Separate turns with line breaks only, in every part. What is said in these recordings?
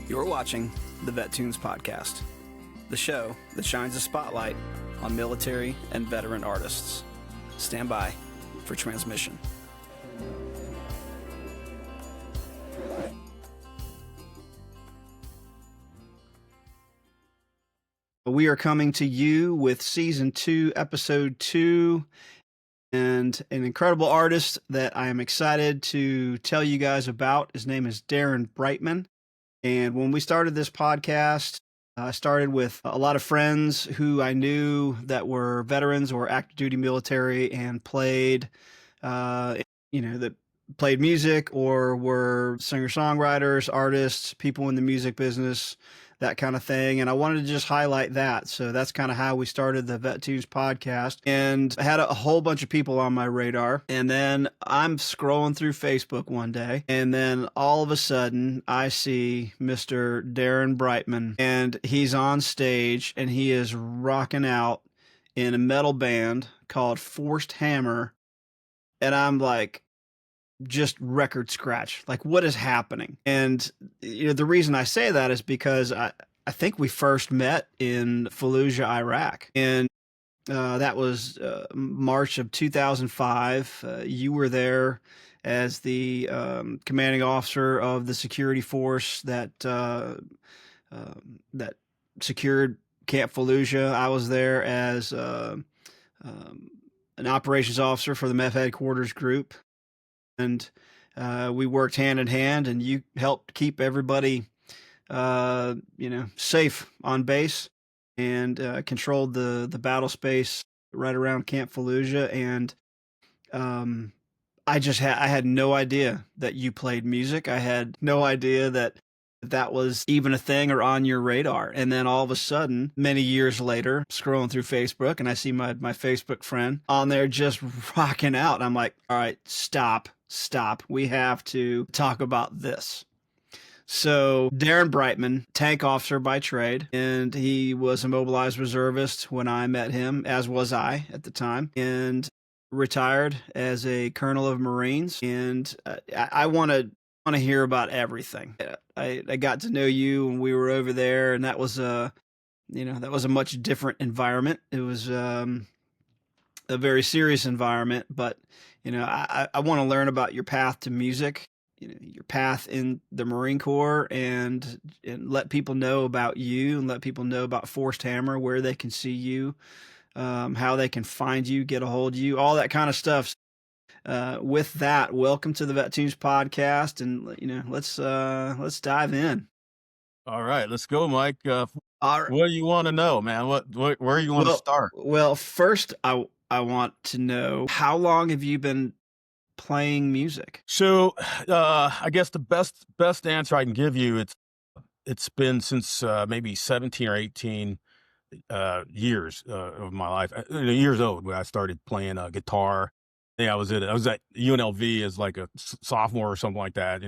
You're watching the VetTunes podcast, the show that shines a spotlight on military and veteran artists. Stand by for transmission. We are coming to you with Season 2, Episode 2, and an incredible artist that I am excited to tell you guys about. His name is Darrin Brightmon. And when we started this podcast, I started with a lot of friends who I knew that were veterans or active duty military and played, that played music or were singer-songwriters, artists, people in the music business, that kind of thing. And I wanted to just highlight that. So that's kind of how we started the VetTunes podcast. And I had a whole bunch of people on my radar. And then I'm scrolling through Facebook one day. And then all of a sudden I see Mr. Darrin Brightmon. And he's on stage and he is rocking out in a metal band called Forced Hammer. And I'm like, just record scratch. Like, what is happening? And the reason I say that is because I think we first met in Fallujah, Iraq, and that was March of 2005. You were there as the commanding officer of the security force that secured Camp Fallujah. I was there as an operations officer for the MEF headquarters group. And we worked hand in hand, and you helped keep everybody, safe on base, and controlled the battle space right around Camp Fallujah. And I had no idea that you played music. I had no idea that was even a thing or on your radar. And then all of a sudden, many years later, scrolling through Facebook, and I see my Facebook friend on there just rocking out. And I'm like, all right, stop. We have to talk about this. So Darrin Brightmon, tank officer by trade, and he was a mobilized reservist when I met him, as was I at the time, and retired as a colonel of Marines. And I want to hear about everything. I got to know you when we were over there, and that was a much different environment. It was a very serious environment, but I want to learn about your path to music, your path in the Marine Corps, and let people know about you, and let people know about Forced Hammer, where they can see you, how they can find you, get a hold of you, all that kind of stuff. With that, welcome to the VetTunes podcast, and let's dive in.
All right, let's go, Mike.
All right.
What do you want to know, man? Where you want to start?
Well, first, I want to know, how long have you been playing music?
So, I guess the best answer I can give you, it's been since maybe 17 or 18 years of my life. Years old when I started playing guitar. Yeah, I was at UNLV as like a sophomore or something like that.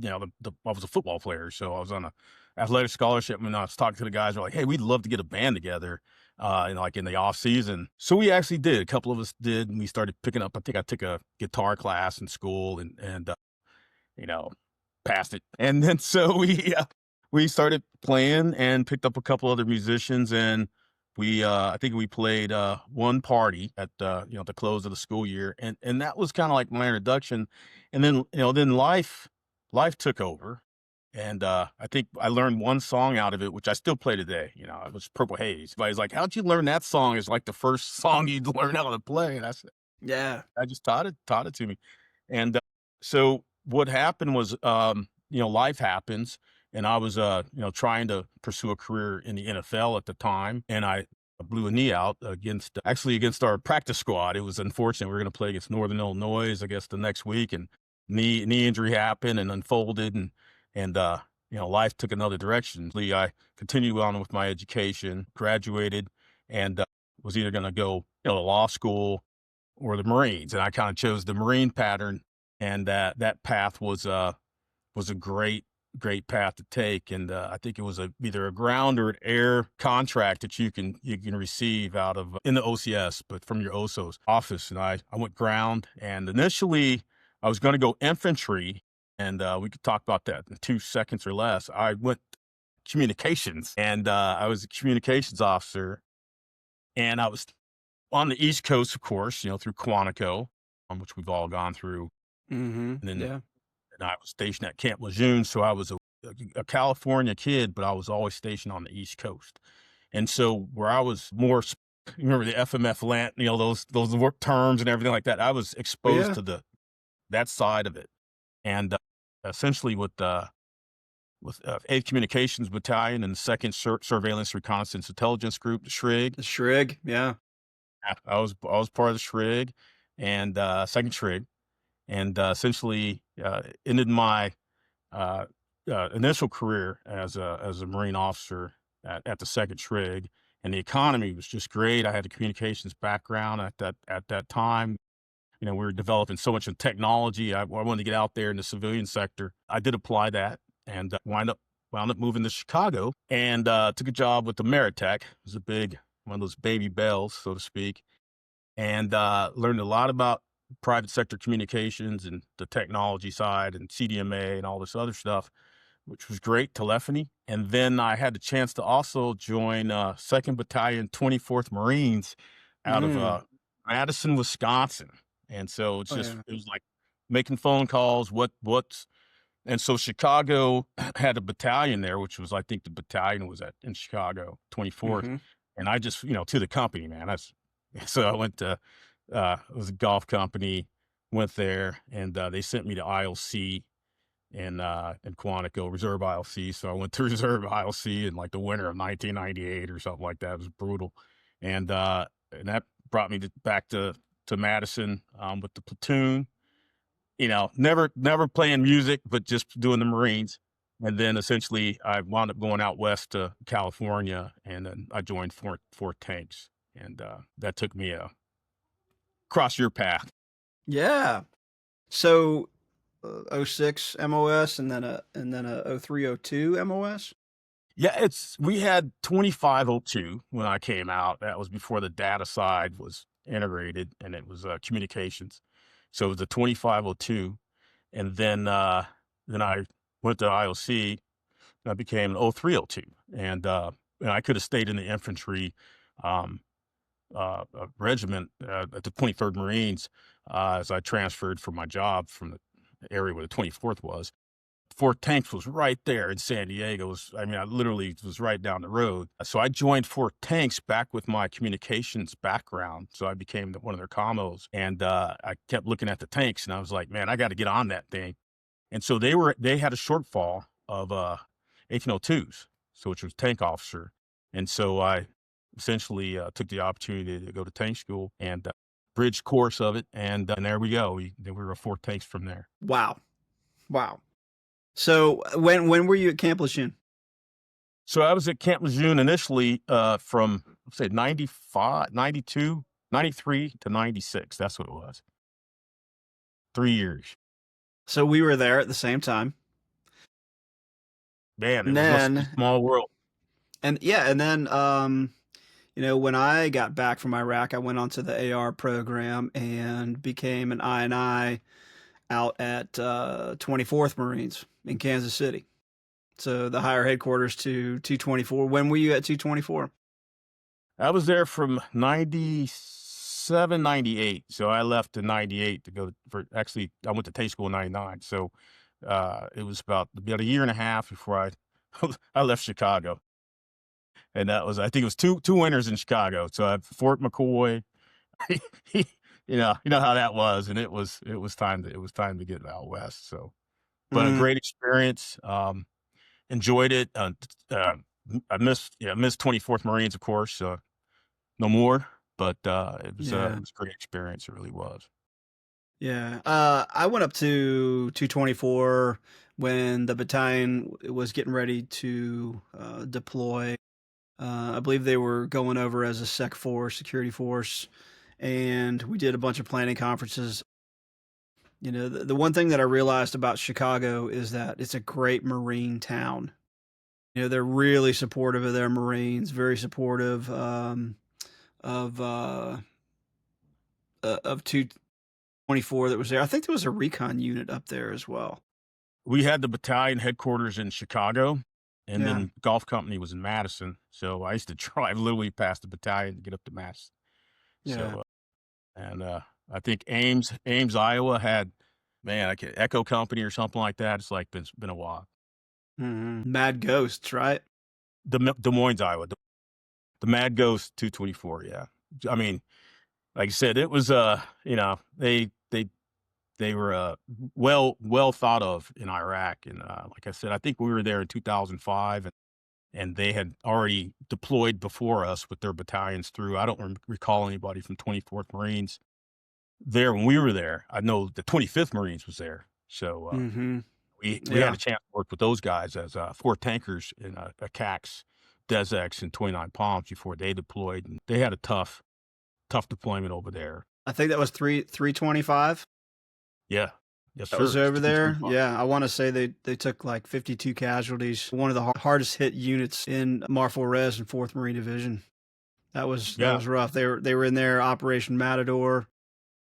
I was a football player, so I was on a athletic scholarship. And I was talking to the guys, were like, "Hey, we'd love to get a band together." In the off season. So we actually did. A couple of us did, and we started picking up. I think I took a guitar class in school and passed it. And then so we started playing and picked up a couple other musicians, and I think we played one party at the close of the school year, and that was kind of like my introduction. And then then life took over. And I think I learned one song out of it, which I still play today. It was Purple Haze. Everybody's like, "How'd you learn that song?" It's like the first song you'd learn how to play. And I said,
Yeah,
I just taught it to me. And so what happened was, life happens, and I was, trying to pursue a career in the NFL at the time, and I blew a knee out against our practice squad. It was unfortunate. We were going to play against Northern Illinois, I guess, the next week, and knee injury happened and unfolded, and life took another direction. I continued on with my education, graduated, and was either going to go, to law school or the Marines. And I kind of chose the Marine pattern, and that path was a great path to take. And I think it was either a ground or an air contract that you can receive out of in the OCS, but from your OSO's office. And I went ground, and initially I was going to go infantry. and we could talk about that in 2 seconds or less. I went communications, and I was a communications officer, and I was on the East Coast, of course, through Quantico, which we've all gone through, and then
Yeah.
and I was stationed at Camp Lejeune, so I was a California kid, but I was always stationed on the East Coast. And so where I was more, you remember the FMF land, those work terms and everything like that. I was
Oh,
exposed
yeah.
to that side of it, and essentially with 8th Communications Battalion and 2nd Surveillance Reconnaissance Intelligence Group, the SHRIG.
The Shrig. Yeah.
I was part of the SHRIG and 2nd SHRIG, and essentially ended my uh, initial career as a Marine officer at the 2nd SHRIG, and the economy was just great. I had a communications background at that time. We were developing so much in technology. I wanted to get out there in the civilian sector. I did apply that and wound up moving to Chicago and took a job with the Meritech. It was a big one of those baby bells, so to speak, and learned a lot about private sector communications and the technology side and CDMA and all this other stuff, which was great, telephony. And then I had the chance to also join 2nd Battalion, 24th Marines out of
Mm.
Madison, Wisconsin. And so
Oh, yeah.
it was like making phone calls, and so Chicago had a battalion there, which was, I think the battalion was in Chicago, 24th.
Hmm.
And I just, to the company, man. So I went to, it was a golf company, went there, and they sent me to ILC in Quantico, Reserve ILC. So I went to Reserve ILC in like the winter of 1998 or something like that. It was brutal. And that brought me back to Madison with the platoon, never playing music, but just doing the Marines. And then essentially I wound up going out west to California, and then I joined Fort Tanks. And that took me across your path.
Yeah. So, '06 MOS and then a '03 '02 MOS?
Yeah, we had 2502 when I came out. That was before the data side was integrated, and it was communications. So it was the 2502, and then I went to IOC. And I became an 0302, and I could have stayed in the infantry um, regiment at the 23rd Marines as I transferred from my job from the area where the 24th was. Fort Tanks was right there in San Diego. I literally was right down the road. So I joined Fort Tanks back with my communications background. So I became one of their commos, and I kept looking at the tanks, and I was like, man, I got to get on that thing. And so they had a shortfall of 1802s, so which was tank officer. And so I essentially took the opportunity to go to tank school and bridge course of it, and there we go. We were a Fort Tanks from there.
Wow. Wow. So, when were you at Camp Lejeune?
So I was at Camp Lejeune initially from, let's say, 95, 92, 93 to 96. That's what it was. 3 years.
So we were there at the same time.
Man,
And
must be a
then
small world.
and yeah, and then, when I got back from Iraq, I went onto the AR program and became an I&I out at 24th Marines in Kansas City. So the higher headquarters to 224. When were you at 224?
I was there from 97, 98. So I left in 98 to go actually, I went to Tate School in 99. So it was about a year and a half before I left Chicago. And I think it was two winters in Chicago. So I Fort McCoy, you know how that was. And it was time to get out west. So, but a
Mm,
great experience. Enjoyed it. I missed 24th Marines, of course. No more, but it
yeah.
was a great experience. It really was.
Yeah. I went up to 224 when the battalion was getting ready to deploy. I believe they were going over as a Sec 4 security force, and we did a bunch of planning conferences. The one thing that I realized about Chicago is that it's a great Marine town. They're really supportive of their Marines, very supportive of uh, of 224 that was there. I think there was a recon unit up there as well.
We had the battalion headquarters in Chicago, and
Yeah,
then golf company was in Madison. So I used to drive literally past the battalion to get up to Madison.
yeah.
So, and I think Ames, Iowa had, man, like an Echo Company or something like that. It's like been a while.
Mad Ghosts, right?
Des Moines, Iowa, the Mad Ghost 224. Yeah, I mean, like I said, it was they were well thought of in Iraq, and like I said, I think we were there in 2005, and they had already deployed before us with their battalions through. I don't recall anybody from 24th Marines there when we were there. I know the 25th Marines was there, so
Mm-hmm.
we had
Yeah.
a chance to work with those guys as 4 tankers in a CAX, DesX, and 29 Palms before they deployed, and they had a tough deployment over there.
I think that was 325.
Yeah, yes,
That was
sir.
over there.
325.
Yeah, I want to say they took like 52 casualties. One of the hardest hit units in Marfil Res and 4th Marine Division. That
Yeah,
was rough. They were in there Operation Matador.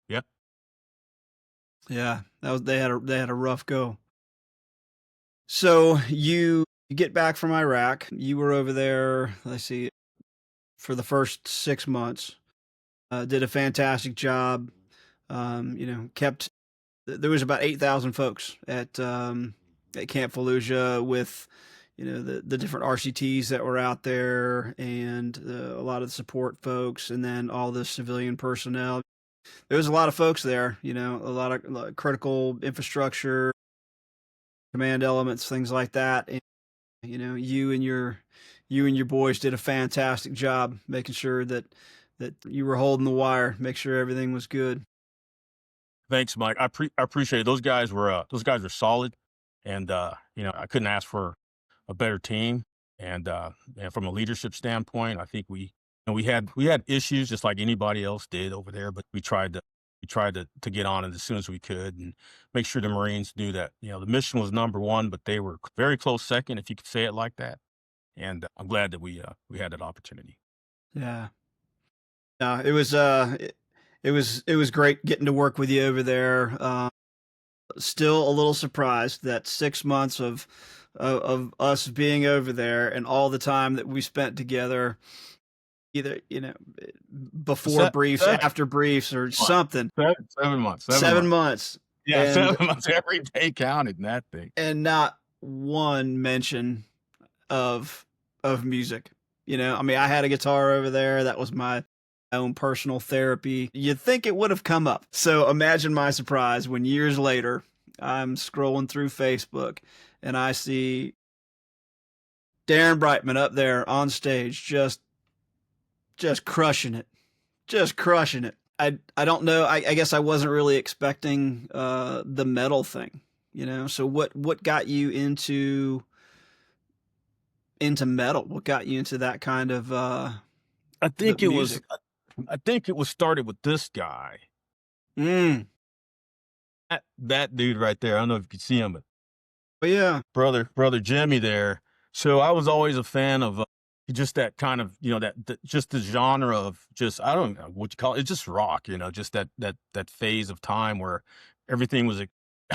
yeah.
Yeah, that was they had a rough go. So you get back from Iraq. You were over there, let's see, for the first 6 months. Did a fantastic job. Kept there was about 8,000 folks at Camp Fallujah with the different RCTs that were out there and a lot of the support folks and then all the civilian personnel. There was a lot of folks there, a lot of critical infrastructure, command elements, things like that. And you and your boys did a fantastic job making sure that you were holding the wire, make sure everything was good.
Thanks, Mike. I appreciate it. Those guys were solid, and I couldn't ask for a better team. And from a leadership standpoint, I think we had issues just like anybody else did over there, but we tried to get on it as soon as we could and make sure the Marines knew that the mission was number one, but they were very close second, if you could say it like that. And I'm glad that we had that opportunity.
Yeah. It was great getting to work with you over there. Still a little surprised that 6 months of us being over there and all the time that we spent together, either before
Se-
briefs,
seven
after briefs, or
months,
something.
7 months,
7
7 months.
months,
Yeah,
and
7 months. Every day counted in that thing.
not one mention of music. I mean, I had a guitar over there. That was my own personal therapy. You'd think it would have come up. So imagine my surprise when years later I'm scrolling through Facebook and I see Darrin Brightmon up there on stage just crushing it. Just crushing it. I don't know. I guess I wasn't really expecting the metal thing, So what got you into metal? What got you into that kind of
I
the
think it was
music?
I think it was started with this guy.
Mm.
That dude right there. I don't know if you can see him, but
But yeah.
brother Jimmy there. So I was always a fan of just that kind of just the genre of just I don't know what you call it. It's just rock, just that phase of time where everything was. I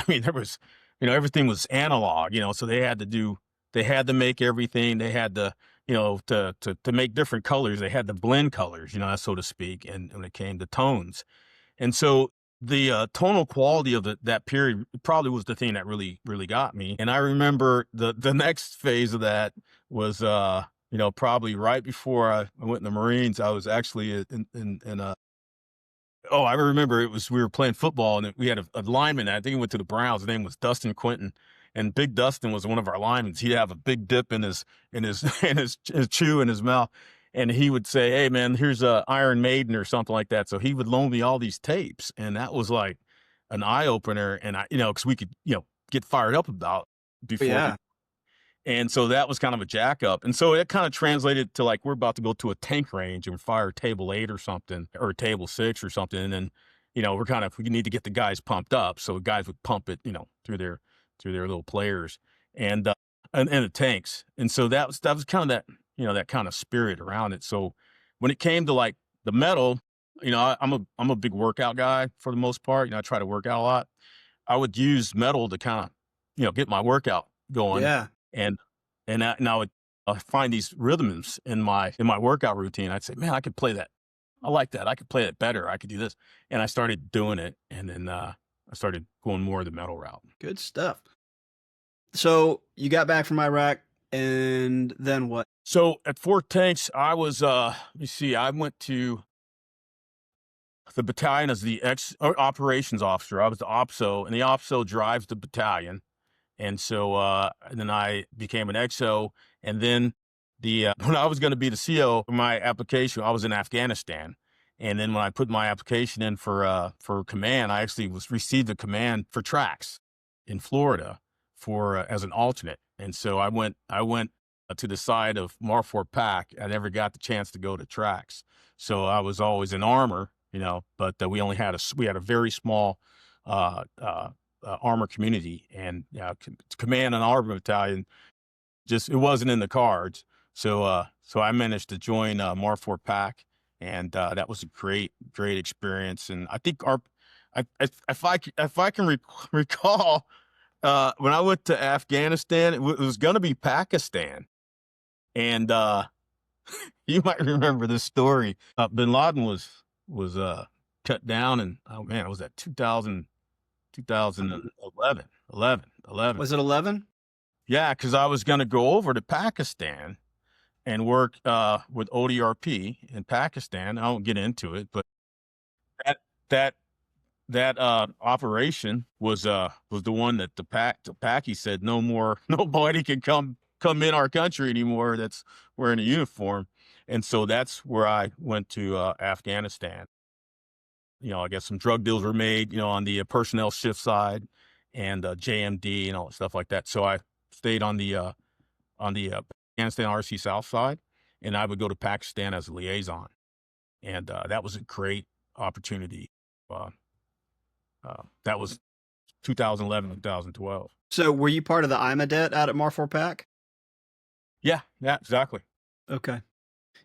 mean, there was everything was analog, so they had to make everything. They had to to make different colors. They had to blend colors, so to speak, and when it came to tones. And so the tonal quality of that period probably was the thing that really got me. And I remember the next phase of that was probably right before I went in the Marines. I was actually in oh, I remember we were playing football and we had a lineman. I think he went to the Browns. His name was Dustin Quinton, and Big Dustin was one of our linemen. He'd have a big dip in his his chew in his mouth, and he would say, "Hey, man, here's a Iron Maiden or something like that." So he would loan me all these tapes, and that was like an eye opener. And because we could get fired up about
But
before we
yeah.
and so that was kind of a jack up. And so it kind of translated to like we're about to go to a tank range and fire table 8 or something, or table 6 or something. And then, we need to get the guys pumped up. So guys would pump it, through their little players and and the tanks. And so that was kind of that kind of spirit around it. So when it came to like the metal, I'm a big workout guy for the most part. I try to work out a lot. I would use metal to kind of get my workout going.
Yeah.
And now I find these rhythms in my workout routine. I'd say, man, I could play that. I like that. I could play it better. I could do this. And I started doing it. And then I started going more the metal route.
Good stuff. So you got back from Iraq, and then what?
So at Fort Tanks, I was, let me see, I went to the battalion as the operations officer. I was the OPSO, and the OPSO drives the battalion. And so, and then I became an XO. And then when I was going to be the CO for my application, I was in Afghanistan. And then when I put my application in for command, I actually received a command for tracks in Florida for as an alternate. And so I went to the side of Marfor Pack. I never got the chance to go to tracks. So I was always in armor, but we had a very small, armor community, and command an armor battalion, just it wasn't in the cards. So I managed to join Marfor Pack, and that was a great experience. And I think if I can recall, when I went to Afghanistan, it was going to be Pakistan, and you might remember this story. Bin Laden was cut down, and oh man, it was at 2011, 11.
Was it 11?
Yeah, because I was going to go over to Pakistan and work with ODRP in Pakistan. I won't get into it, but that that that operation was the one that the Paki said no more, nobody can come in our country anymore that's wearing a uniform, and so that's where I went to Afghanistan. I guess some drug deals were made, on the personnel shift side, and JMD and all stuff like that. So I stayed on the Afghanistan RC South side, and I would go to Pakistan as a liaison, and that was a great opportunity. Uh, that was 2011, 2012.
So were you part of the IMADET out at Marfor Pack?
Yeah, exactly.
Okay.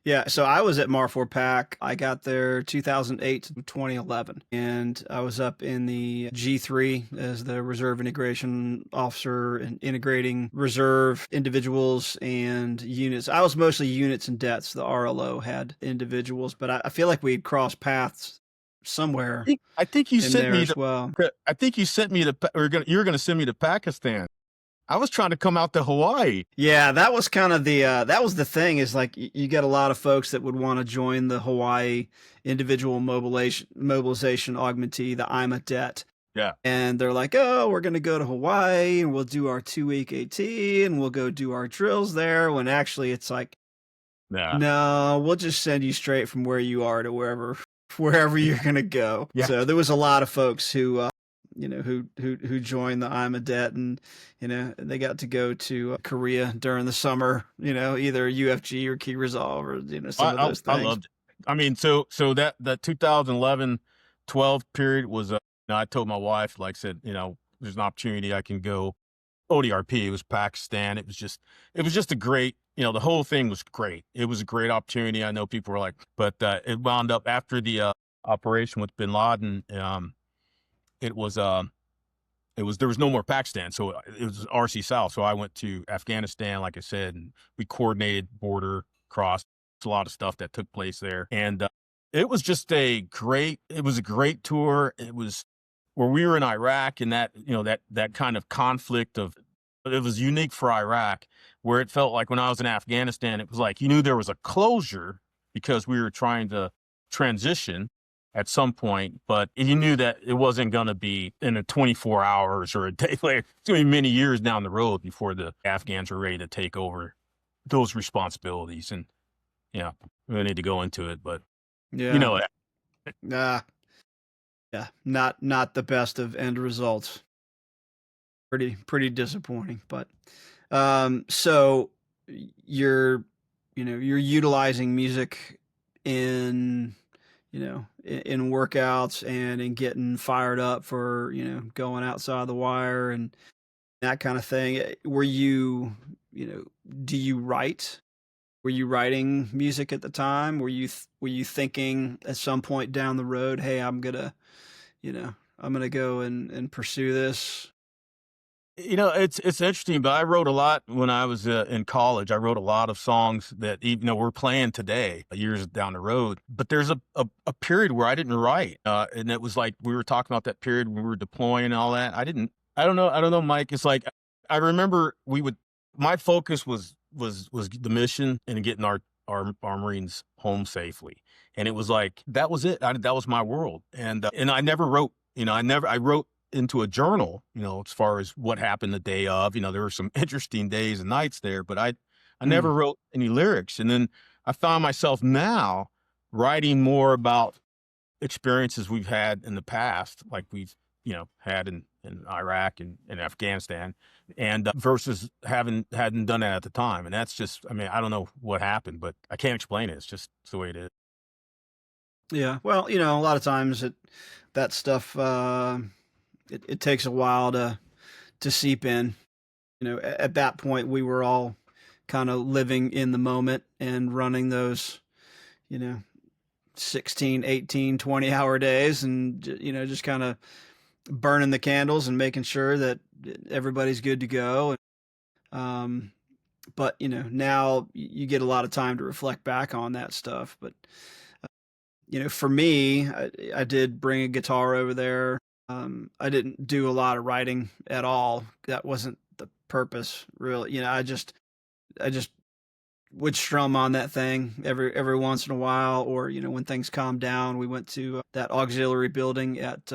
Yeah, so I was at Marfor Pack. I got there 2008 to 2011, and I was up in the G3 as the reserve integration officer and integrating reserve individuals and units. I was mostly units and debts. The RLO had individuals, but I feel like we had crossed paths somewhere
I think you
in
sent
there
me
as well.
I think you sent me you were gonna send me to Pakistan. I was trying to come out to Hawaii.
Yeah, that was kind of the that was the thing is like you get a lot of folks that would want to join the Hawaii individual mobilization augmentee, the IMA debt.
Yeah.
And they're like, "Oh, we're going to go to Hawaii and we'll do our 2-week AT and we'll go do our drills there." When actually it's like,
Yeah.
"No, we'll just send you straight from where you are to wherever you're going to go."
Yeah.
So there was a lot of folks who who joined the IMA debt, and they got to go to Korea during the summer, either UFG or Key Resolve, or some of those
I
things.
loved it. I mean, so that 2011, 12 period was, I told my wife, like I said, there's an opportunity I can go ODRP. It was Pakistan. It was just a great, the whole thing was great. It was a great opportunity. I know people were like, but it wound up after the operation with Bin Laden. It was, there was no more Pakistan. So it was RC South. So I went to Afghanistan, like I said, and we coordinated border cross. A lot of stuff that took place there. And it was just it was a great tour. It was where we were in Iraq, and that kind of conflict it was unique for Iraq, where it felt like when I was in Afghanistan, it was like, you knew there was a closure because we were trying to transition at some point, but you knew that it wasn't going to be in a 24 hours or a day later. It's going to be many years down the road before the Afghans were ready to take over those responsibilities. And we don't need to go into it, but you
Yeah.
know,
Yeah. Yeah. Not the best of end results. Pretty disappointing, but so you're you're utilizing music in in workouts and in getting fired up for going outside the wire and that kind of thing. Were you do you write? Were you writing music at the time? Were you thinking at some point down the road, hey, I'm gonna go and pursue this?
It's interesting, but I wrote a lot when I was in college. I wrote a lot of songs that even though we're playing today, years down the road. But there's a period where I didn't write, and it was like we were talking about that period when we were deploying and all that. I didn't. I don't know, Mike. It's like I remember we would. My focus was the mission and getting our Marines home safely, and it was like that was it. That was my world, and I never wrote. I wrote into a journal, as far as what happened the day of. There were some interesting days and nights there, but I
Mm,
never wrote any lyrics. And then I found myself now writing more about experiences we've had in the past, like we've, had in Iraq and Afghanistan, and versus hadn't done that at the time. And that's just, I mean, I don't know what happened, but I can't explain it. It's just the way it is.
yeah. Well, a lot of times that stuff, it takes a while to seep in. At that point, we were all kind of living in the moment and running those, you know, 16, 18, 20-hour days, and just kind of burning the candles and making sure that everybody's good to go. Um, but now you get a lot of time to reflect back on that stuff. But for me, I did bring a guitar over there. I didn't do a lot of writing at all. That wasn't the purpose, really. I just would strum on that thing every once in a while, or when things calmed down, we went to that auxiliary building at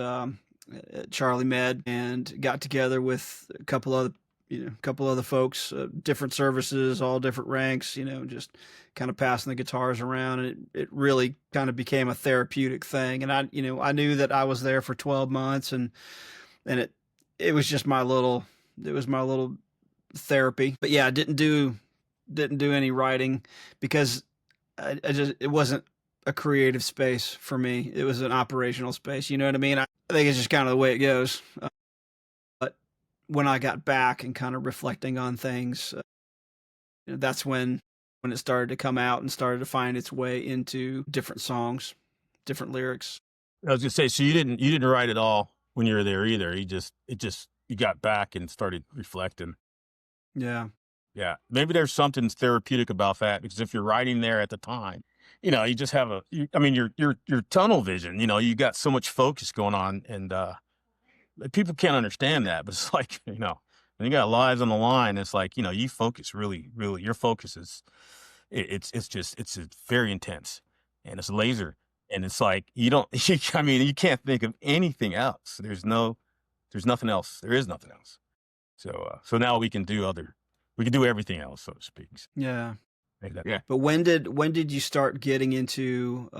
Charlie Med and got together with a couple other folks, different services, all different ranks, just kind of passing the guitars around, and it really kind of became a therapeutic thing. And I knew that I was there for 12 months, and it was just my little therapy. But yeah, I didn't do any writing because I just it wasn't a creative space for me. It was an operational space. You know what I mean? I think it's just kind of the way it goes. But when I got back and kind of reflecting on things, that's when it started to come out and started to find its way into different songs, different lyrics.
I was gonna say, so you didn't write it all when you were there either. You got back and started reflecting.
Yeah.
Yeah, maybe there's something therapeutic about that because if you're writing there at the time, you just have I mean, your tunnel vision. You got so much focus going on, and people can't understand that. But it's like, when you got lives on the line, it's like, you focus really, really. Your focus is, it's just very intense, and it's laser, and it's like you don't. I mean, you can't think of anything else. There's nothing else. There is nothing else. So now we can do everything else, so to speak.
Yeah.
Yeah.
But when did you start getting into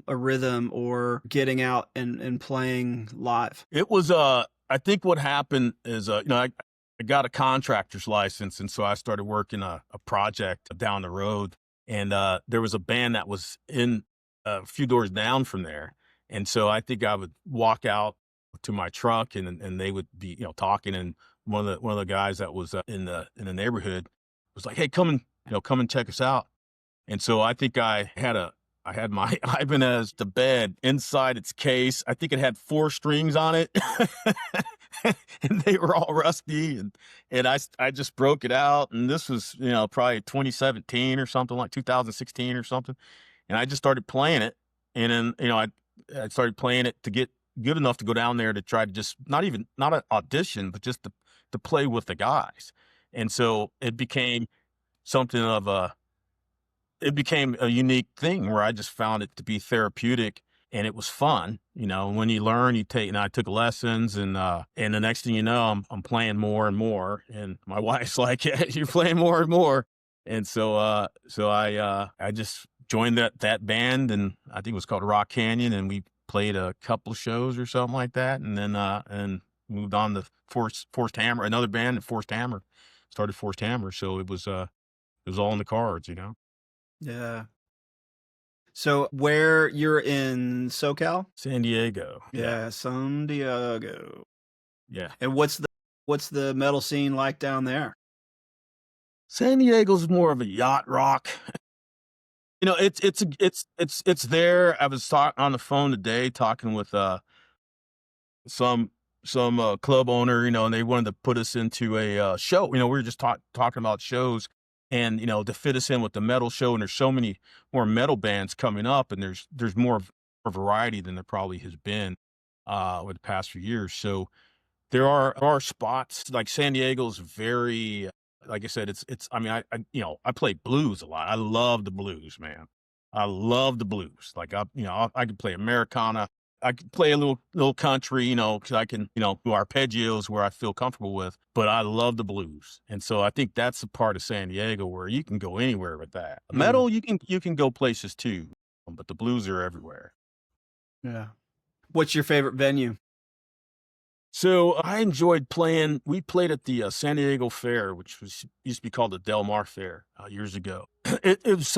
a rhythm or getting out and playing live?
It was, I think what happened is, I got a contractor's license. And so I started working a project down the road. And there was a band that was in a few doors down from there. And so I think I would walk out to my truck and they would be, talking. And one of the guys that was in the neighborhood was like, "Hey, come and check us out." And so I think I had my Ibanez to bed inside its case. I think it had 4 strings on it, and they were all rusty. And I just broke it out. And this was, probably 2017 or something, like 2016 or something. And I just started playing it. And then, I started playing it to get good enough to go down there to try to just not an audition, but just to play with the guys. And so it became something of it became a unique thing where I just found it to be therapeutic and it was fun. When you learn, and I took lessons and the next thing you know, I'm playing more and more. And my wife's like, "Yeah, you're playing more and more." And so I just joined that band, and I think it was called Rock Canyon, and we played a couple of shows or something like that. And then, and moved on to Forced Hammer, another band, Forced Hammer, started Forced Hammer. So it was all in the cards.
Yeah. So where you're in SoCal?
San Diego. Yeah.
Yeah, San Diego.
Yeah.
And what's the metal scene like down there?
San Diego's more of a yacht rock. It's there. I was on the phone today talking with some some club owner, and they wanted to put us into a show. We were just talking about shows, and to fit us in with the metal show. And there's so many more metal bands coming up, and there's more variety than there probably has been over the past few years. So there are spots like San Diego's very, like I said, it's. I mean, I play blues a lot. I love the blues, man. I love the blues. Like I can play Americana. I can play a little country, because I can, do arpeggios where I feel comfortable with. But I love the blues, and so I think that's the part of San Diego where you can go anywhere with that.
Mm,
Metal, you can go places too, but the blues are everywhere.
yeah. What's your favorite venue?
So I enjoyed playing. We played at the San Diego Fair, which used to be called the Del Mar Fair years ago. It was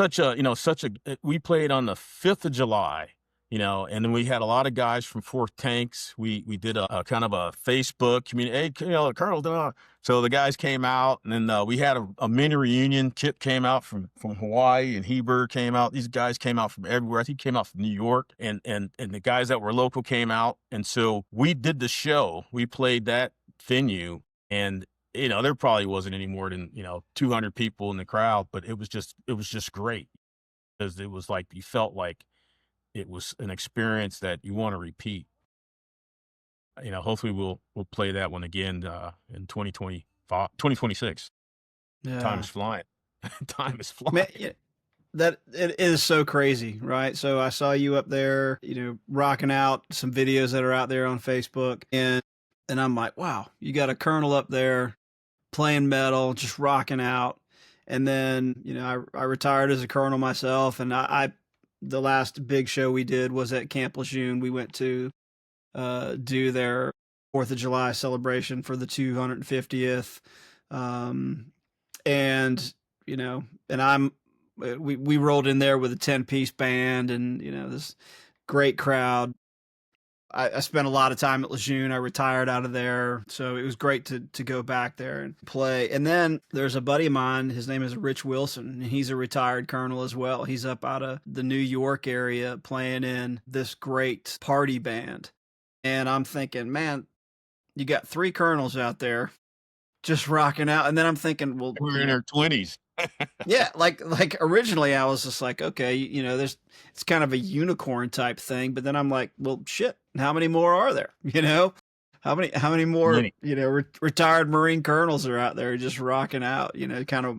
we played on the 5th of July, and then we had a lot of guys from Fourth Tanks. We did a kind of a Facebook community. Hey, Colonel, so the guys came out, and then we had a mini reunion. Kip came out from Hawaii, and Heber came out. These guys came out from everywhere. I think he came out from New York, and the guys that were local came out. And so we did the show. We played that venue, and there probably wasn't any more than 200 people in the crowd, but it was just great because it was like you felt like it was an experience that you want to repeat. Hopefully we'll play that one again in 2025, 2026. Time
Yeah.
is flying. Time is
Man,
flying.
yeah, that it is so crazy, right? So I saw you up there, rocking out some videos that are out there on Facebook, and I'm like, wow, you got a colonel up there playing metal, just rocking out. And then, I retired as a colonel myself, and the last big show we did was at Camp Lejeune. We went to do their Fourth of July celebration for the 250th, um, and you know, and we rolled in there with a 10-piece band, and this great crowd. I spent a lot of time at Lejeune. I retired out of there, so it was great to go back there and play. And then there's a buddy of mine. His name is Rich Wilson, and he's a retired colonel as well. He's up out of the New York area playing in this great party band. And I'm thinking, man, you got three colonels out there just rocking out. And then I'm thinking, well,
We were in our 20s.
yeah, like originally I was just like, okay, there's it's kind of a unicorn type thing, but then I'm like, well, shit, how many more are there? How many more,
Many.
retired Marine colonels are out there just rocking out, kind of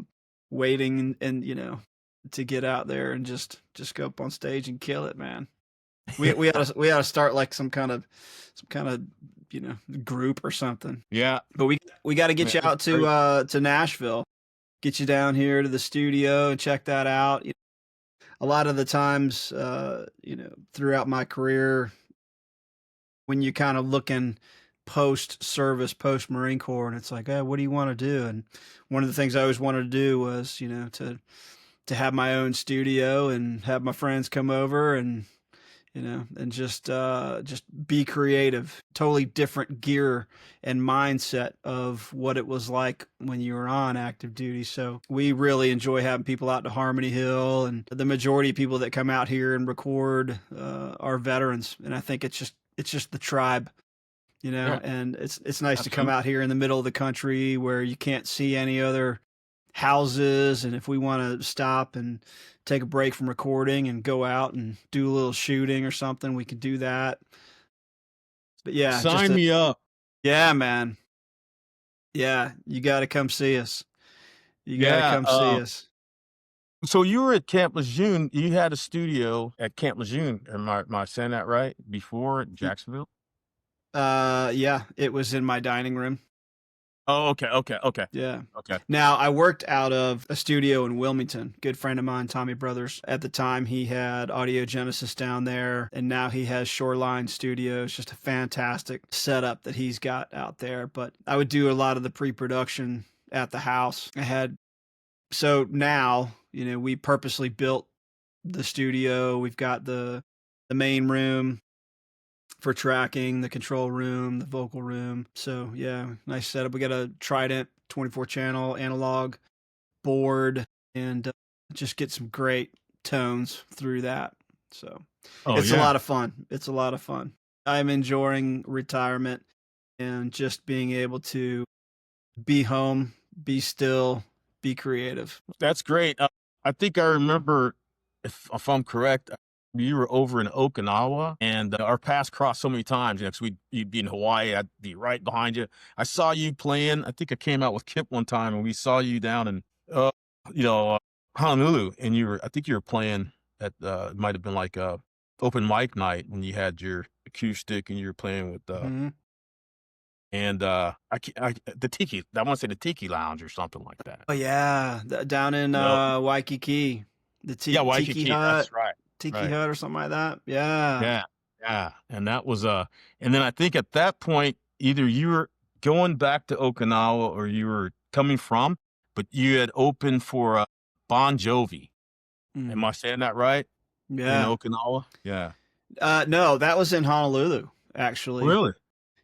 waiting and to get out there and just go up on stage and kill it, man. We ought to start like some kind of group or something.
Yeah.
But we got to get
Man,
you
it's
out
great.
to Nashville, get you down here to the studio and check that out. A lot of the times, throughout my career, when you kind of looking post service, post Marine Corps, and it's like, what do you want to do? And one of the things I always wanted to do was, to have my own studio and have my friends come over and just be creative. Totally different gear and mindset of what it was like when you were on active duty. So we really enjoy having people out to Harmony Hill, and the majority of people that come out here and record are veterans. And I think it's just the tribe.
Yeah,
And it's nice to come
absolutely.
out here in the middle of the country where you can't see any other houses, and if we want to stop and take a break from recording and go out and do a little shooting or something, we could do that. But yeah,
Sign me up.
yeah, man. Yeah, you got to come see us. You got to
Yeah.
come see us.
So you were at Camp Lejeune. You had a studio at Camp Lejeune. Am I saying that right? Before at Jacksonville?
Yeah, it was in my dining room.
Oh, okay, okay, okay,
Yeah.
okay.
Now, I worked out of a studio in Wilmington. Good friend of mine, Tommy Brothers. At the time, he had Audio Genesis down there, and now he has Shoreline Studios. Just a fantastic setup that he's got out there. But I would do a lot of the pre-production at the house. So now, we purposely built the studio. We've got the main room for tracking, the control room, the vocal room. So yeah, nice setup. We got a Trident 24 channel analog board, and just get some great tones through that. So
Oh
it's a
yeah.
lot of fun. It's a lot of fun. I'm enjoying retirement. and just being able to be home, be still, be creative.
That's great. I think I remember, if I'm correct, you were over in Okinawa, and our paths crossed so many times. You know, 'cause you'd be in Hawaii, I'd be right behind you. I saw you playing. I think I came out with Kip one time, and we saw you down in, uh, you know, uh, Honolulu, and I think you were playing at, it might have been like a open mic night when you had your acoustic and you were playing with,
Mhm.
and the Tiki. I want to say the Tiki Lounge or something like that.
Oh yeah, down in
Yep.
Waikiki, the
Yeah,
Tiki
Waikiki,
Hut,
that's right,
Tiki
right.
Hut or something like that. Yeah.
Yeah, yeah, and that was, and then I think at that point, either you were going back to Okinawa or you were coming from, but you had opened for, Bon Jovi. Am
Mhm.
I saying that right? In
Yeah.
Okinawa? Yeah.
No, that was in Honolulu, actually.
Really?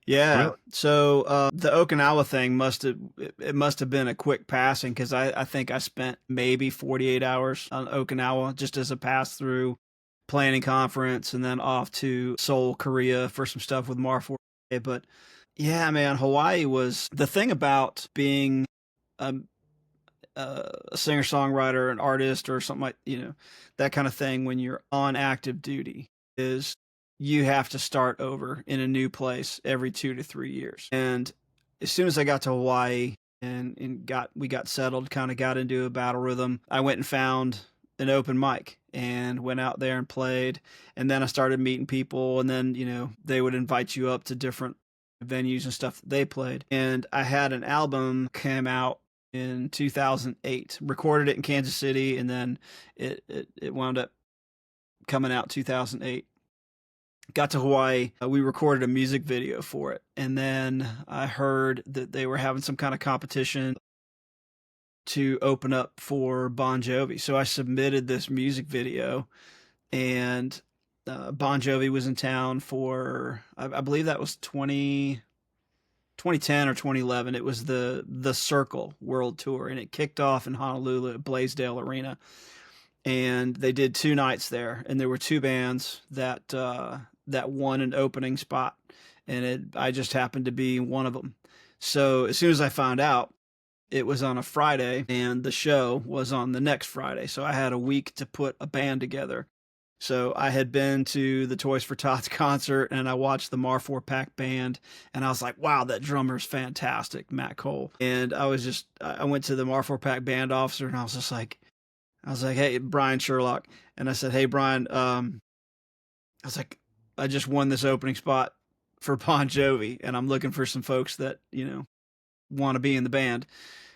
Yeah.
Really?
So the Okinawa thing must have been a quick passing because I think I spent maybe 48 hours on Okinawa just as a pass through planning conference and then off to Seoul, Korea for some stuff with Mar4. But yeah, man, Hawaii was the thing about being a, a singer songwriter, an artist, or something like that kind of thing when you're on active duty is you have to start over in a new place every 2 to 3 years. And as soon as I got to Hawaii and we got settled, kind of got into a battle rhythm, I went and found an open mic and went out there and played. And then I started meeting people, and then they would invite you up to different venues and stuff that they played. And I had an album came out in 2008. Recorded it in Kansas City, and then it wound up coming out 2008. Got to Hawaii. We recorded a music video for it, and then I heard that they were having some kind of competition to open up for Bon Jovi. So I submitted this music video, and Bon Jovi was in town for I believe that was 2010 or 2011. It was the Circle World Tour, and it kicked off in Honolulu at Blaisdell Arena. And they did 2 nights there, and there were two bands that won an opening spot, and I just happened to be one of them. So as soon as I found out, it was on a Friday, and the show was on the next Friday. So I had a week to put a band together. So I had been to the Toys for Tots concert, and I watched the Mar 4 Pack band, and I was like, wow, that drummer's fantastic, Matt Cole. And I went to the Mar 4 Pack band officer, and I was like, hey, Brian Sherlock. And I said, hey, Brian, I was like, I just won this opening spot for Bon Jovi, and I'm looking for some folks that, want to be in the band.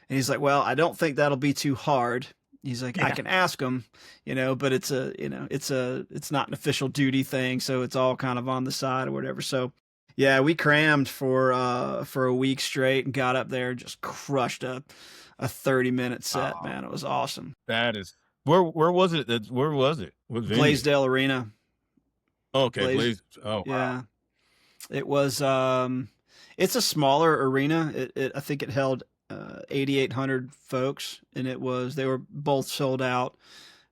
And he's like, well, I don't think that'll be too hard. He's like, I
Yeah.
can ask him, but it's not an official duty thing. So it's all kind of on the side or whatever. So yeah, we crammed for a week straight and got up there and just crushed a 30-minute set,
Oh,
man. It was awesome.
that is where was it? Where was it? What venue?
Blaisdell Arena.
Okay,
Blaze.
Blaze. Oh, wow.
Yeah. It was it's a smaller arena. I think it held 8,800 folks, and they were both sold out.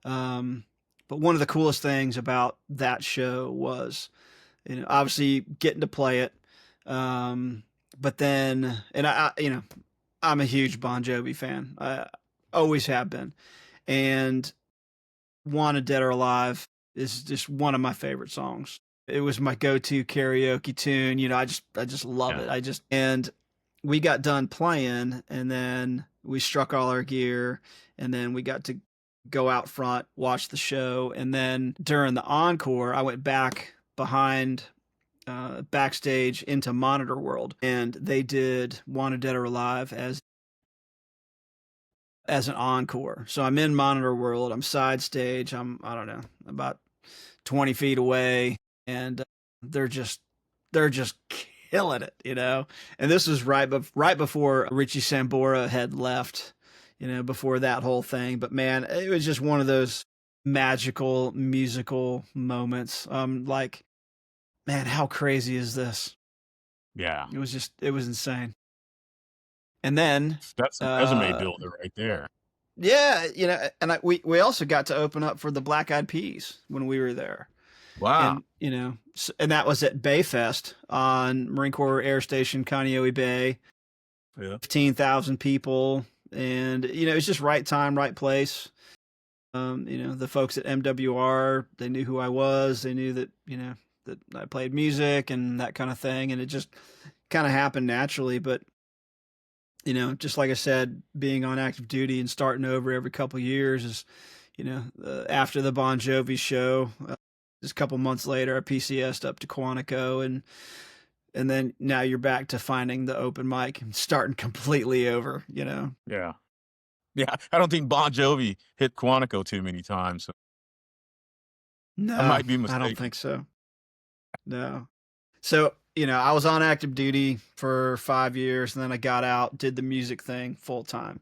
Um, but one of the coolest things about that show was, obviously getting to play it. Um, but then, and I'm a huge Bon Jovi fan. I always have been, and Wanted Dead or Alive is just one of my favorite songs. It was my go-to karaoke tune. I just love
Yeah.
it. And we got done playing, and then we struck all our gear, and then we got to go out front, watch the show, and then during the encore, I went back behind backstage into Monitor World, and they did Wanted Dead or Alive as an encore. So I'm in Monitor World. I'm side stage. I don't know, about 20 feet away, and they're just they're just killing it. And this was right before Richie Sambora had left, before that whole thing. But man, it was just one of those magical musical moments. Like, man, how crazy is this?
Yeah.
It was insane. And then
That's a resume
uh
builder right there.
yeah, and we also got to open up for the Black Eyed Peas when we were there.
Wow.
And, and that was at Bayfest on Marine Corps Air Station, Kaneohe Bay,
Yeah.
15,000 people. And, it's just right time, right place. The folks at MWR, they knew who I was. They knew that, that I played music and that kind of thing. And it just kind of happened naturally. But, just like I said, being on active duty and starting over every couple of years is, after the Bon Jovi show, just a couple months later, I PCS'd up to Quantico, and then now you're back to finding the open mic and starting completely over.
Yeah. Yeah. I don't think Bon Jovi hit Quantico too many times. So I
No,
might be
I don't
mistaken.
think so. No. So, I was on active duty for 5 years, and then I got out, did the music thing full time.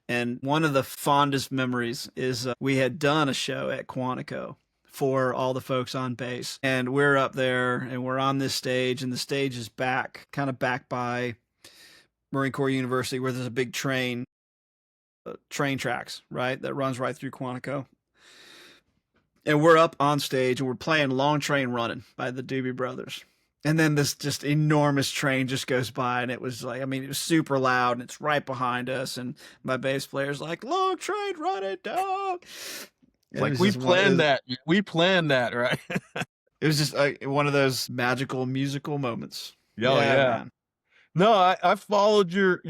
And one of the fondest memories is we had done a show at Quantico for all the folks on base. And we're up there and we're on this stage, and the stage is kind of back by Marine Corps University, where there's a big train tracks, right, that runs right through Quantico. And we're up on stage and we're playing Long Train Running by the Doobie Brothers. And then this just enormous train just goes by, and it was like, I mean, it was super loud, and it's right behind us. And my bass player's like, "Long train running, dog."
It's
And it
like
was just
we planned that, right?
it was just like one of those magical musical moments.
Yeah,
Yeah,
yeah.
man.
No, I followed your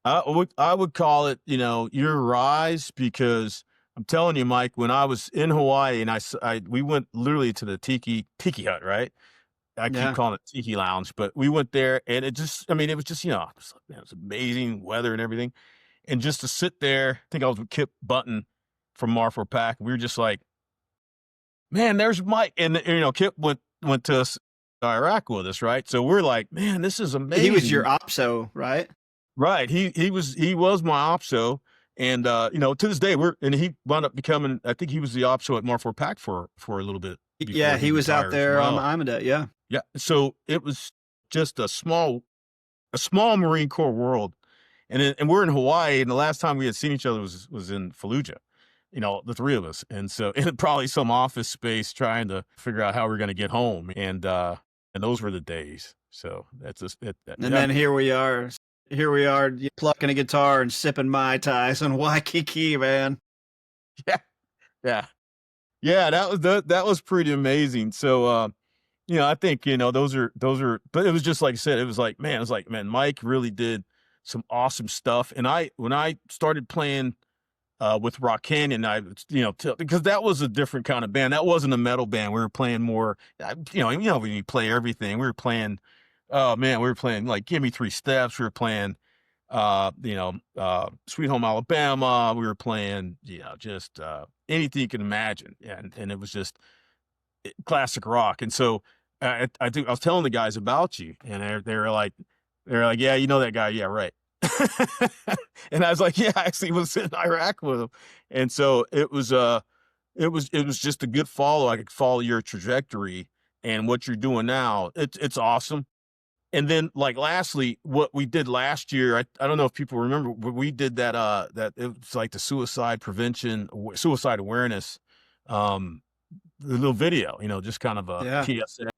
I would call it, your rise because I'm telling you, Mike, when I was in Hawaii and we went literally to the tiki hut, right? I keep
Yeah.
calling it tiki lounge, but we went there and I mean, it was just, it was amazing weather and everything. And just to sit there, I think I was with Kip Button from Marfor Pack. We were just like, man, there's Mike. And, Kip went to Iraq with us, right? So we're like, man, this is
He was your
amazing.
opso, right?
Right. He was my opso. And to this day he wound up becoming, I think he was the opso at Marfor Pack for a little bit
Yeah,
before he
he was out
retired as
there on the
well.
Amadet. Yeah.
Yeah. So it was just a small Marine Corps world. And we're in Hawaii, and the last time we had seen each other was in Fallujah, the three of us. And so in probably some office space trying to figure out how we're going to get home. And those were the days. So that's just it.
And then here we are. Here we are plucking a guitar and sipping Mai Tais on Waikiki, man.
Yeah. Yeah. Yeah. That was pretty amazing. So, I think, but it was just like I said, it was like, man, Mike really did some awesome stuff. And when I started playing with Rock Canyon, because that was a different kind of band. That wasn't a metal band. We were playing more, when you play everything, we were playing, oh man, we were playing like Give Me Three Steps. We were playing, Sweet Home Alabama. We were playing, just anything you can imagine. And it was just classic rock. And so I think I was telling the guys about you, and they're like, yeah, you know that guy, yeah, right. And I was like, yeah, I actually was in Iraq with him, and so it was just a good follow. I could follow your trajectory and what you're doing now. It's awesome. And then, like, lastly, what we did last year, I don't know if people remember, but we did that it was like the suicide awareness, um, the little video, just kind of a
Yeah.
PSA.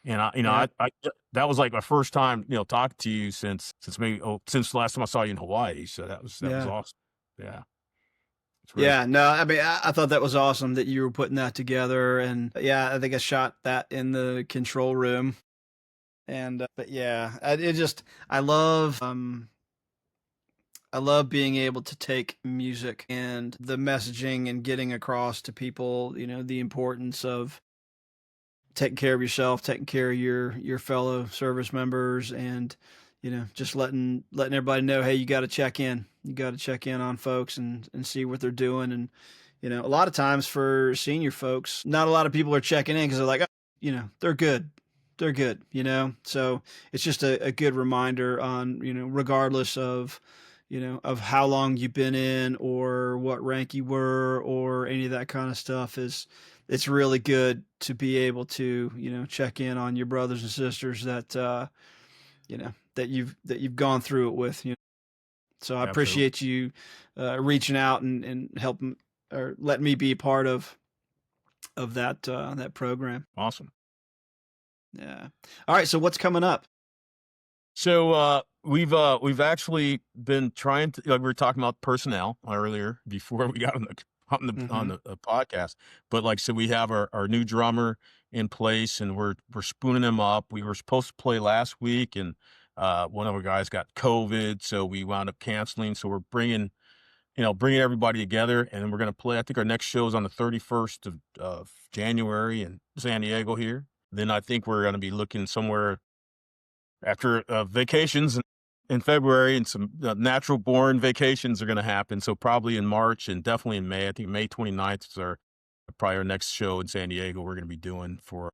And
Yeah.
that was like my first time, talking to you since the last time I saw you in Hawaii. So that was
Yeah.
awesome. Yeah, it's great.
Yeah, no, I mean, I thought that was awesome that you were putting that together, and yeah, I think I shot that in the control room, and but yeah, I love I love being able to take music and the messaging and getting across to people, the importance of taking care of yourself, taking care of your fellow service members, and just letting everybody know, hey, you got to check in. You got to check in on folks and see what they're doing. And a lot of times for senior folks, not a lot of people are checking in because they're like, oh, they're good. They're good, So it's just a good reminder on, regardless of how long you've been in or what rank you were or any of that kind of stuff it's really good to be able to, check in on your brothers and sisters that, that you've gone through it with, So I
Absolutely.
appreciate you reaching out and helping or letting me be a part of of that program.
Awesome.
Yeah. All right. So what's coming up?
So we've actually been trying to, like we were talking about personnel earlier before we got on
Hmm.
the podcast. But like so we have our new drummer in place and we're spooning him up. We were supposed to play last week and one of our guys got COVID, so we wound up canceling. So we're bringing everybody together and then we're going to play. I think our next show is on the 31st of January in San Diego here. Then I think we're going to be looking somewhere after vacations in February and some natural born vacations are going to happen. So probably in March and definitely in May. I think May 29th is probably our next show in San Diego. We're going to be doing for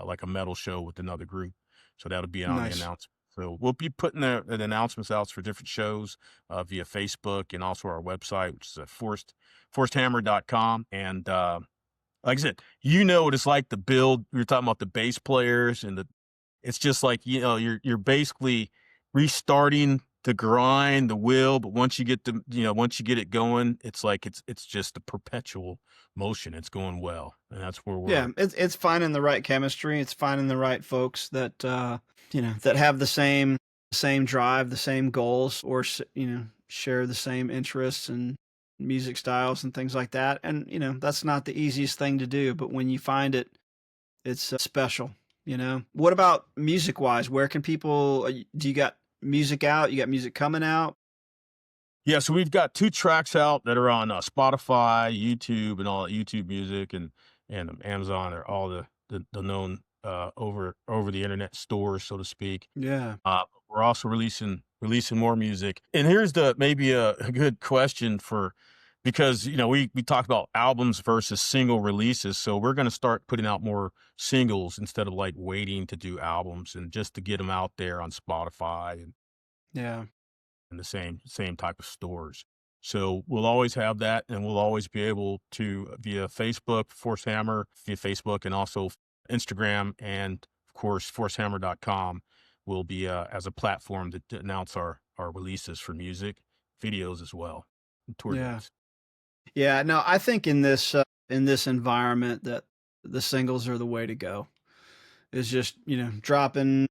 like a metal show with another group. So that'll be on the
Nice.
announcement. So we'll be putting the announcements out for different shows via Facebook and also our website, which is forcedhammer.com. And like I said, what it's like to build. We were talking about the bass players and it's just like, you're basically restarting the grind, the wheel, but once you get it going, it's like it's just a perpetual motion. It's going well. And that's where
Yeah,
we're
it's finding the right chemistry. It's finding the right folks that that have the same drive, the same goals, or share the same interests and music styles and things like that. And that's not the easiest thing to do, but when you find it, it's special. What about music wise? Where can people? Do you got music out? You got music coming out?
Yeah, so we've got 2 tracks out that are on, Spotify, YouTube, and all that YouTube Music and Amazon or all the known, over the internet stores, so to speak.
Yeah,
We're also releasing more music. And here's maybe a good question for because, we talked about albums versus single releases, so we're gonna start putting out more singles instead of, like, waiting to do albums and just to get them out there on Spotify and
yeah,
the same type of stores. So we'll always have that, and we'll always be able to via Facebook, Force Hammer, via Facebook, and also Instagram, and of course, ForceHammer.com will be as a platform to announce our releases for music, videos as well, and tour
yeah.
dates.
Yeah, no, I think in this environment that the singles are the way to go. Is just, drop a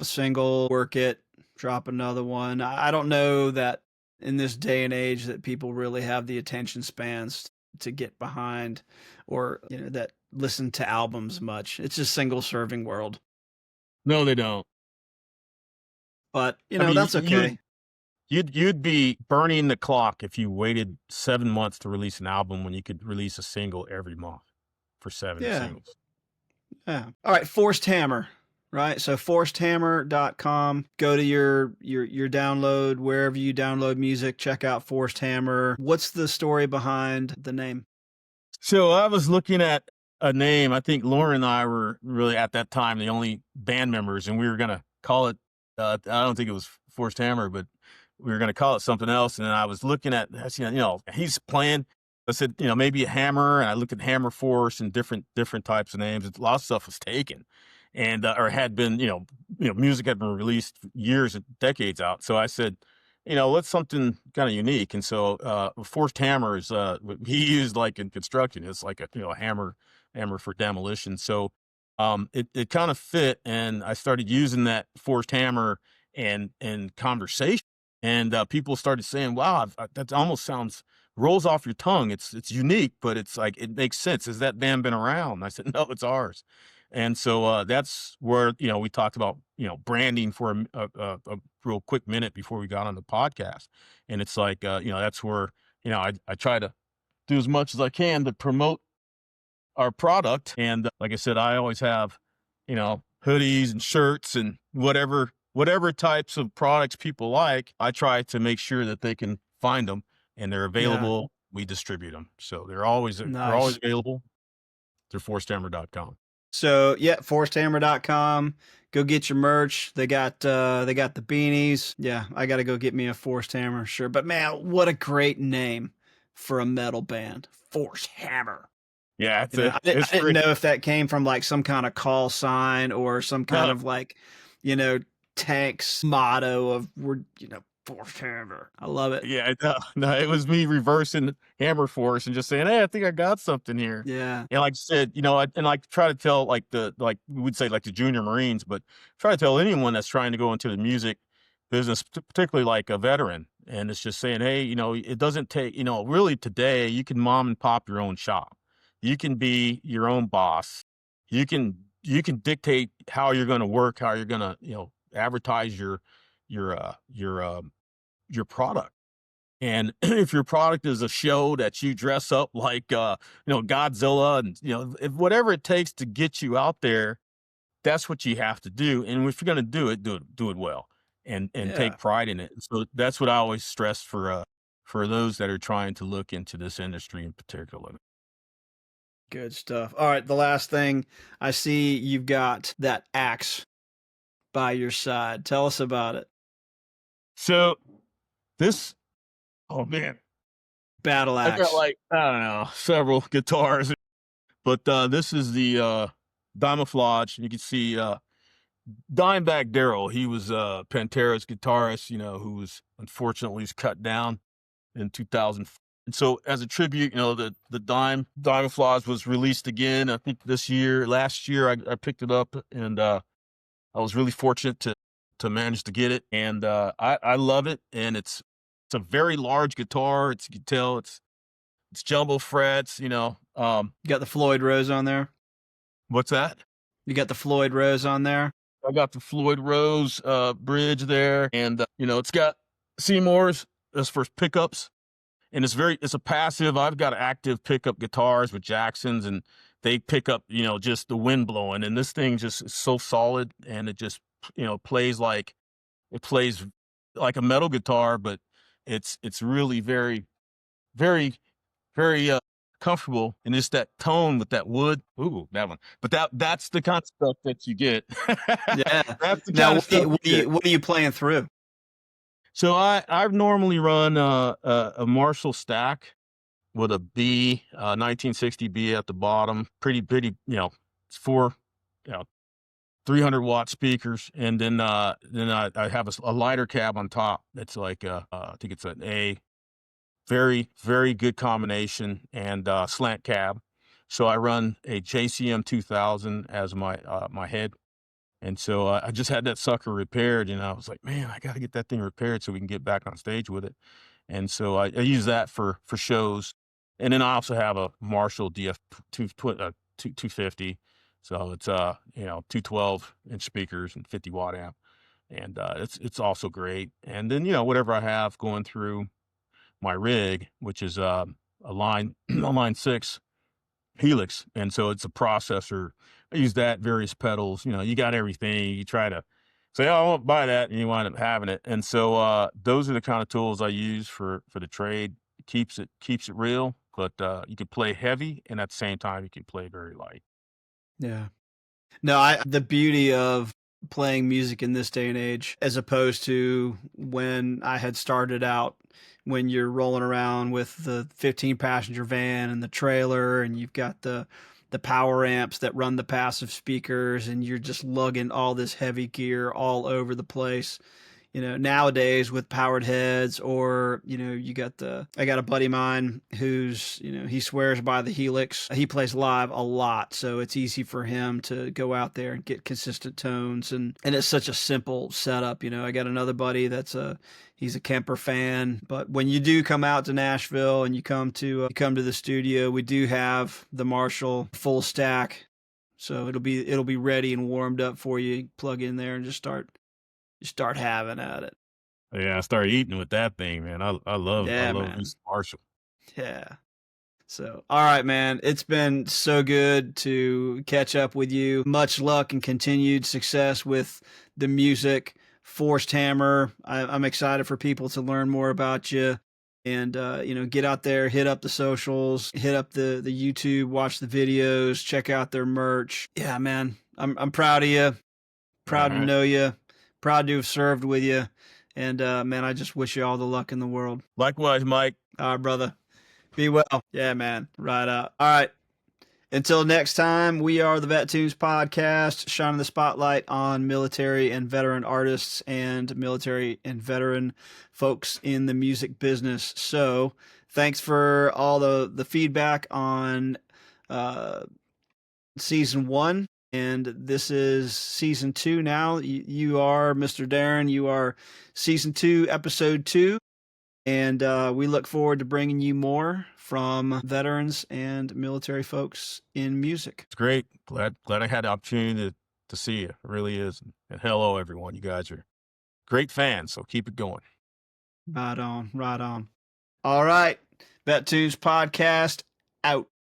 single, work it, drop another one. I don't know that in this day and age that people really have the attention spans to get behind or, that listen to albums much. It's a single serving world.
No, they don't.
But,
I mean,
that's okay.
you'd be burning the clock if you waited 7 months to release an album when you could release a single every month for seven
Yeah.
singles.
Yeah. All right, Forced Hammer, right? So forcedhammer.com. Go to your download wherever you download music, check out Forced Hammer. What's the story behind the name?
So I was looking at a name. I think Lauren and I were really at that time the only band members, and we were gonna call it. I don't think it was Forced Hammer, but we were gonna call it something else. And then I was looking at, I seen, he's playing. I said, maybe a Hammer, and I looked at Hammer Force and different types of names. A lot of stuff was taken, and or had been, music had been released years and decades out. So I said, let's something kind of unique. And so, forced hammer is, what he used like in construction. It's like a hammer for demolition. So, it kind of fit. And I started using that forced hammer and conversation. And, people started saying, wow, that almost rolls off your tongue. It's unique, but it's like, it makes sense. Has that band been around? And I said, no, it's ours. And so, that's where, we talked about, branding for a real quick minute before we got on the podcast. And it's like, that's where, I try to do as much as I can to promote our product. And like I said, I always have, hoodies and shirts and whatever types of products people like. I try to make sure that they can find them and they're
Yeah,
available. We distribute them. So they're always
nice.
available through forcedhammer.com.
So yeah, forcedhammer.com. Go get your merch. They got the beanies. Yeah, I gotta go get me a Forced Hammer shirt. But man, what a great name for a metal band. Forced Hammer.
Yeah,
I
it's
didn't
great.
know if that came from like some kind of call sign or some kind
No,
of like, you know, tank's motto of we're, Forced hammer. I love it.
Yeah, no, it was me reversing hammer force and just saying, "Hey, I think I got something here."
Yeah.
And like I said, and like try to tell we would say like the junior Marines, but try to tell anyone that's trying to go into the music business, particularly like a veteran, and it's just saying, "Hey, it doesn't take, really today you can mom and pop your own shop. You can be your own boss. You can dictate how you're going to work, how you're going to, advertise your uh your um your product. And if your product is a show that you dress up like, Godzilla and, whatever it takes to get you out there, that's what you have to do. And if you're going to do it well and
Yeah.
take pride in it. So that's what I always stress for those that are trying to look into this industry in particular.
Good stuff. All right. The last thing I see, you've got that axe by your side. Tell us about it.
So this, oh man,
Battle
I've got
axe.
like, I don't know, several guitars, but this is the Dimeflage. You can see Dimebag Darrell, he was Pantera's guitarist, who was unfortunately was cut down in 2000. And so, as a tribute, the Dimeflage was released again. I think last year, I picked it up, and I was really fortunate to manage to get it, and I love it. And it's a very large guitar. You can tell it's jumbo frets.
You got the Floyd Rose on there.
What's that?
You got the Floyd Rose on there.
I got the Floyd Rose bridge there, and it's got Seymour's as for pickups, and it's a passive. I've got active pickup guitars with Jacksons, and they pick up just the wind blowing, and this thing just is so solid, and it just plays like a metal guitar, but it's really very very very comfortable, and it's that tone with that wood. Ooh, that one. But that's the kind of stuff that you get.
Yeah.
That's the
Now,
kind of stuff you get.
what are you playing through?
So I normally run a Marshall stack with a B 1960 B at the bottom. Pretty, it's four, you know 300-watt speakers, and then I have a lighter cab on top. That's like I think it's an A. Very, very good combination, and slant cab. So I run a JCM 2000 as my head, and so I just had that sucker repaired, and I was like, man, I got to get that thing repaired so we can get back on stage with it. And so I use that for shows, and then I also have a Marshall DF 250. So it's 212-inch speakers and 50-watt amp, and it's also great. And then whatever I have going through my rig, which is a line a line 6 Helix, and so it's a processor. I use that, various pedals. You got everything. You try to say, "Oh, I won't buy that," and you wind up having it. And so those are the kind of tools I use for the trade. It keeps it real, but you can play heavy, and at the same time, you can play very light.
Yeah. No, I the beauty of playing music in this day and age, as opposed to when I had started out, when you're rolling around with the 15 passenger van and the trailer, and you've got the power amps that run the passive speakers, and you're just lugging all this heavy gear all over the place. Nowadays with powered heads, or, you got I got a buddy of mine who's, he swears by the Helix. He plays live a lot, so it's easy for him to go out there and get consistent tones. And it's such a simple setup. I got another buddy he's a Kemper fan, but when you do come out to Nashville and you come to the studio, we do have the Marshall full stack. So it'll be ready and warmed up for you. Plug in there and just start having at it.
Yeah, I started eating with that thing, man. I
Yeah,
love
man.
this Marshall.
Yeah. So, all right, man. It's been so good to catch up with you. Much luck and continued success with the music. Forced Hammer. I'm excited for people to learn more about you. And get out there, hit up the socials, hit up the YouTube, watch the videos, check out their merch. Yeah, man. I'm proud of you.
All
Proud to
right.
know you. Proud to have served with you. And man, I just wish you all the luck in the world.
Likewise, Mike.
All right, brother. Be well. Yeah, man. Right out. All right. Until next time, we are the VetTunes podcast, shining the spotlight on military and veteran artists and military and veteran folks in the music business. So, thanks for all the feedback on uh, season 1. And this is season 2 now. You are Mr. Darrin. You are season 2, episode 2. And we look forward to bringing you more from veterans and military folks in music.
It's great. Glad I had the opportunity to see you. It really is. And hello, everyone. You guys are great fans, so keep it going.
Right on, right on. All right. VetTunes podcast out.